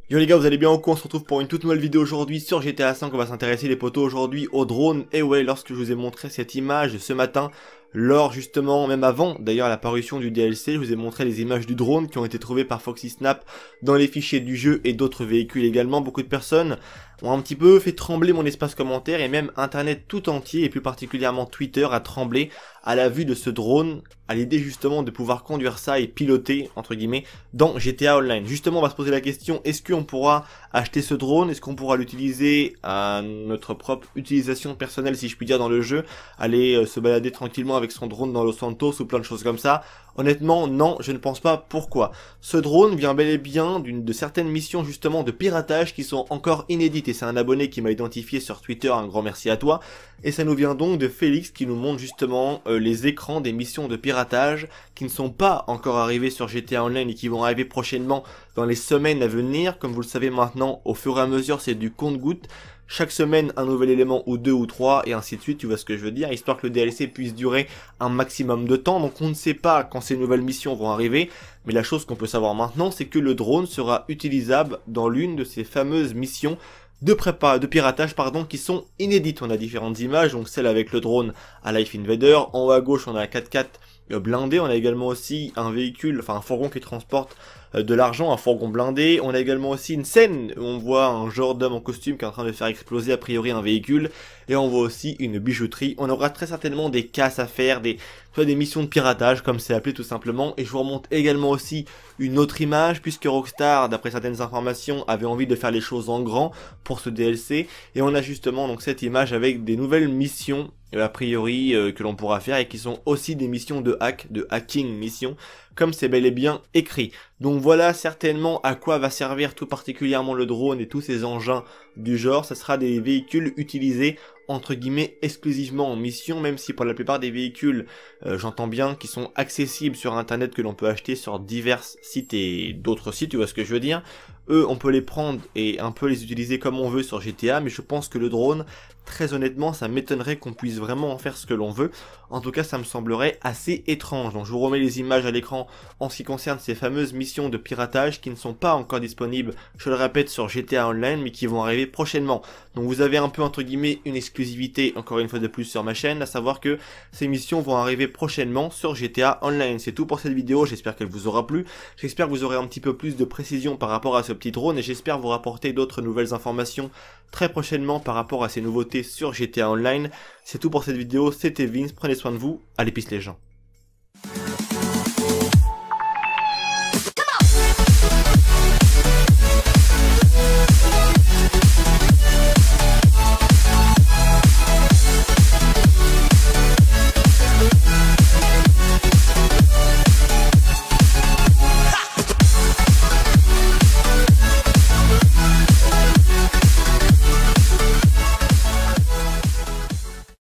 Yo les gars, vous allez bien ou quoi? On se retrouve pour une toute nouvelle vidéo aujourd'hui sur GTA V. On va s'intéresser les potos aujourd'hui aux drones. Et ouais, lorsque je vous ai montré cette image ce matin, lors justement, même avant d'ailleurs la parution du DLC, je vous ai montré les images du drone qui ont été trouvées par Foxy Snap dans les fichiers du jeu et d'autres véhicules également. Beaucoup de personnes ont un petit peu fait trembler mon espace commentaire et même internet tout entier et plus particulièrement Twitter a tremblé à la vue de ce drone, à l'idée justement de pouvoir conduire ça et piloter entre guillemets dans GTA Online. Justement, on va se poser la question, est-ce qu'on pourra acheter ce drone? Est-ce qu'on pourra l'utiliser à notre propre utilisation personnelle, si je puis dire, dans le jeu? Aller se balader tranquillement avec son drone dans Los Santos ou plein de choses comme ça? Honnêtement, non, je ne pense pas. Pourquoi? Ce drone vient bel et bien de certaines missions justement de piratage qui sont encore inédites. Et c'est un abonné qui m'a identifié sur Twitter, un grand merci à toi. Et ça nous vient donc de Félix qui nous montre justement les écrans des missions de piratage qui ne sont pas encore arrivées sur GTA Online et qui vont arriver prochainement dans les semaines à venir. Comme vous le savez maintenant, au fur et à mesure, c'est du compte-gouttes. Chaque semaine, un nouvel élément ou deux ou trois et ainsi de suite, tu vois ce que je veux dire, histoire que le DLC puisse durer un maximum de temps. Donc on ne sait pas quand ces nouvelles missions vont arriver, mais la chose qu'on peut savoir maintenant, c'est que le drone sera utilisable dans l'une de ces fameuses missions de piratage qui sont inédites. On a différentes images, donc celle avec le drone à Life Invader, en haut à gauche on a un 4x4 blindé, on a également aussi un véhicule, enfin un fourgon qui transporte de l'argent, un fourgon blindé. On a également aussi une scène où on voit un genre d'homme en costume qui est en train de faire exploser a priori un véhicule, et on voit aussi une bijouterie. On aura très certainement des casses à faire, des missions de piratage comme c'est appelé tout simplement. Et je vous remonte également aussi une autre image, puisque Rockstar, d'après certaines informations, avait envie de faire les choses en grand pour ce DLC, et on a justement donc cette image avec des nouvelles missions a priori que l'on pourra faire et qui sont aussi des missions de hacking mission, comme c'est bel et bien écrit. Donc voilà certainement à quoi va servir tout particulièrement le drone et tous ces engins du genre. Ce sera des véhicules utilisés entre guillemets exclusivement en mission, même si pour la plupart des véhicules, j'entends bien, qui sont accessibles sur internet, que l'on peut acheter sur divers sites et d'autres sites, tu vois ce que je veux dire. Eux, on peut les prendre et un peu les utiliser comme on veut sur GTA, mais je pense que le drone, très honnêtement, ça m'étonnerait qu'on puisse vraiment en faire ce que l'on veut. En tout cas, ça me semblerait assez étrange. Donc je vous remets les images à l'écran en ce qui concerne ces fameuses missions de piratage qui ne sont pas encore disponibles, je le répète, sur GTA Online, mais qui vont arriver prochainement. Donc vous avez un peu entre guillemets une exclusivité, encore une fois de plus, sur ma chaîne, à savoir que ces missions vont arriver prochainement sur GTA Online. C'est tout pour cette vidéo, j'espère qu'elle vous aura plu. J'espère que vous aurez un petit peu plus de précision par rapport à ce petit drone et j'espère vous rapporter d'autres nouvelles informations très prochainement par rapport à ces nouveautés sur GTA Online. C'est tout pour cette vidéo, c'était Vince, prenez soin de vous, allez peace les gens.